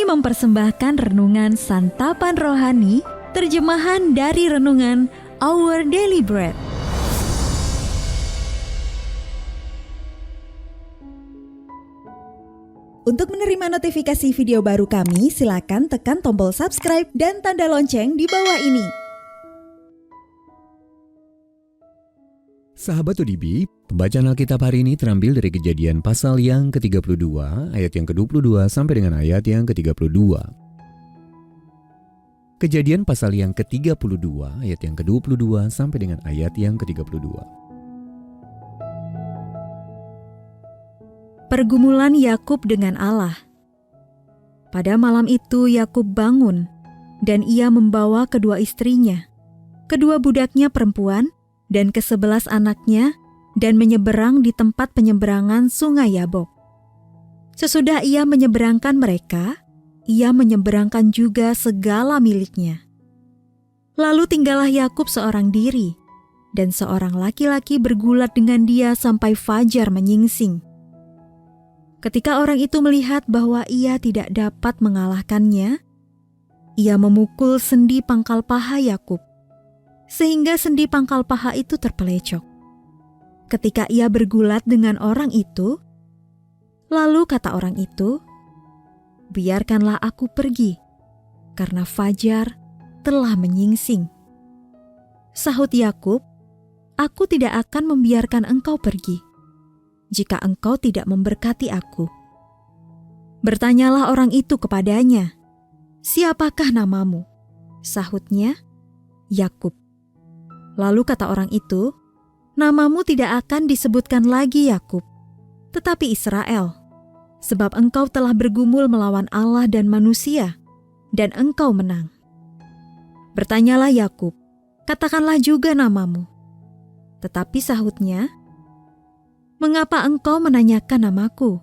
Kami mempersembahkan renungan Santapan Rohani, terjemahan dari renungan Our Daily Bread. Untuk menerima notifikasi video baru kami, silakan tekan tombol subscribe dan tanda lonceng di bawah ini. Sahabat ODB, pembacaan Alkitab hari ini terambil dari Kejadian pasal yang ke-32, ayat yang ke-22 sampai dengan ayat yang ke-32. Kejadian pasal yang ke-32, ayat yang ke-22 sampai dengan ayat yang ke-32. Pergumulan Yakub dengan Allah. Pada malam itu Yakub bangun, dan ia membawa kedua istrinya, kedua budaknya perempuan, dan ke-11 anaknya, dan menyeberang di tempat penyeberangan sungai Yabok. Sesudah ia menyeberangkan mereka, ia menyeberangkan juga segala miliknya. Lalu tinggallah Yakub seorang diri, dan seorang laki-laki bergulat dengan dia sampai fajar menyingsing. Ketika orang itu melihat bahwa ia tidak dapat mengalahkannya, ia memukul sendi pangkal paha Yakub, sehingga sendi pangkal paha itu terpelecok. Ketika ia bergulat dengan orang itu, lalu kata orang itu, "Biarkanlah aku pergi, karena fajar telah menyingsing." Sahut Yakub, "Aku tidak akan membiarkan engkau pergi, jika engkau tidak memberkati aku." Bertanyalah orang itu kepadanya, "Siapakah namamu?" Sahutnya, "Yakub." Lalu kata orang itu, "Namamu tidak akan disebutkan lagi Yakub, tetapi Israel, sebab engkau telah bergumul melawan Allah dan manusia, dan engkau menang." Bertanyalah Yakub, "Katakanlah juga namamu." Tetapi sahutnya, "Mengapa engkau menanyakan namaku?"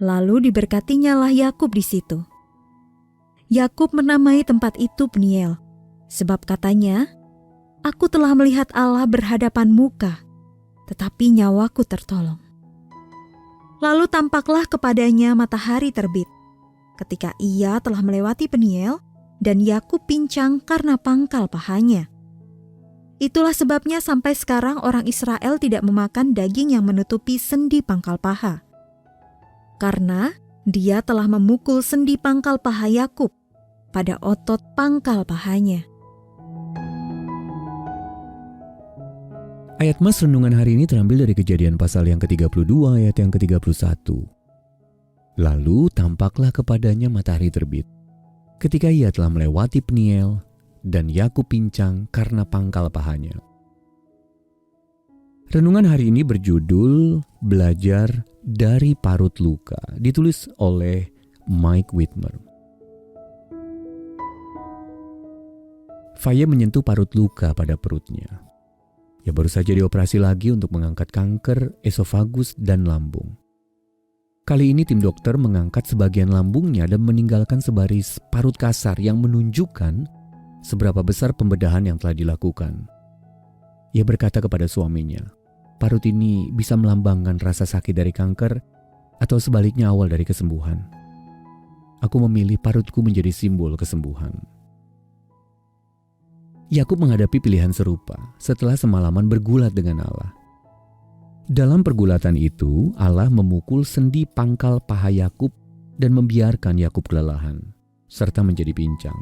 Lalu diberkatinyalah Yakub di situ. Yakub menamai tempat itu Peniel, sebab katanya, "Aku telah melihat Allah berhadapan muka, tetapi nyawaku tertolong." Lalu tampaklah kepadanya matahari terbit, ketika ia telah melewati Peniel, dan Yakub pincang karena pangkal pahanya. Itulah sebabnya sampai sekarang orang Israel tidak memakan daging yang menutupi sendi pangkal paha, karena dia telah memukul sendi pangkal paha Yakub pada otot pangkal pahanya. Ayat mas renungan hari ini terambil dari Kejadian pasal yang ke-32 ayat yang ke-31. Lalu tampaklah kepadanya matahari terbit, ketika ia telah melewati Peniel, dan Yakub pincang karena pangkal pahanya. Renungan hari ini berjudul Belajar dari Parut Luka, ditulis oleh Mike Whitmer. Faye menyentuh parut luka pada perutnya. Ia baru saja dioperasi lagi untuk mengangkat kanker esofagus dan lambung. Kali ini tim dokter mengangkat sebagian lambungnya dan meninggalkan sebaris parut kasar yang menunjukkan seberapa besar pembedahan yang telah dilakukan. Ia berkata kepada suaminya, "Parut ini bisa melambangkan rasa sakit dari kanker atau sebaliknya awal dari kesembuhan. Aku memilih parutku menjadi simbol kesembuhan." Yakub menghadapi pilihan serupa setelah semalaman bergulat dengan Allah. Dalam pergulatan itu, Allah memukul sendi pangkal paha Yakub dan membiarkan Yakub kelelahan, serta menjadi pincang.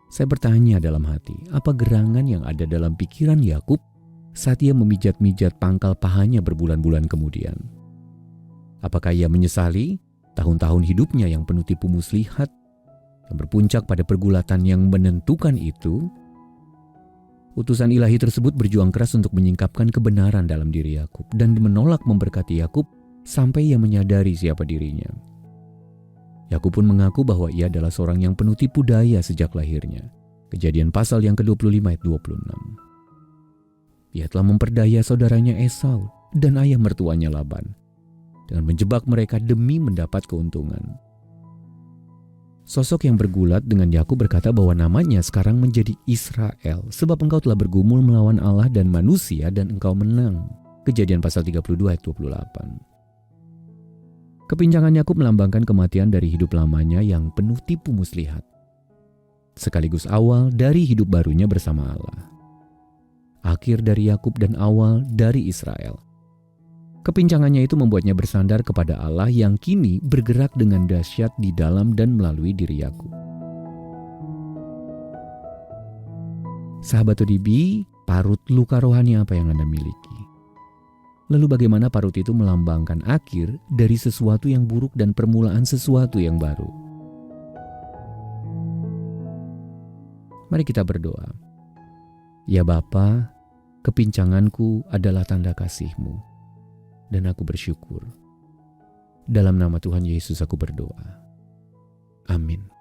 Saya bertanya dalam hati, apa gerangan yang ada dalam pikiran Yakub saat ia memijat-mijat pangkal pahanya berbulan-bulan kemudian? Apakah ia menyesali tahun-tahun hidupnya yang penuh tipu muslihat, yang berpuncak pada pergulatan yang menentukan itu? Utusan ilahi tersebut berjuang keras untuk menyingkapkan kebenaran dalam diri Yakub dan menolak memberkati Yakub sampai ia menyadari siapa dirinya. Yakub pun mengaku bahwa ia adalah seorang yang penuh tipu daya sejak lahirnya. Kejadian pasal yang ke-25 ayat 26. Ia telah memperdaya saudaranya Esau dan ayah mertuanya Laban dengan menjebak mereka demi mendapat keuntungan. Sosok yang bergulat dengan Yakub berkata bahwa namanya sekarang menjadi Israel, sebab engkau telah bergumul melawan Allah dan manusia dan engkau menang. Kejadian pasal 32 ayat 28. Kepincangan Yakub melambangkan kematian dari hidup lamanya yang penuh tipu muslihat, sekaligus awal dari hidup barunya bersama Allah. Akhir dari Yakub dan awal dari Israel. Kepincangannya itu membuatnya bersandar kepada Allah yang kini bergerak dengan dahsyat di dalam dan melalui diri Yakub. Sahabat ODB, parut luka rohani apa yang Anda miliki? Lalu bagaimana parut itu melambangkan akhir dari sesuatu yang buruk dan permulaan sesuatu yang baru? Mari kita berdoa. Ya Bapa, kepincanganku adalah tanda kasih-Mu, dan aku bersyukur. Dalam nama Tuhan Yesus aku berdoa. Amin.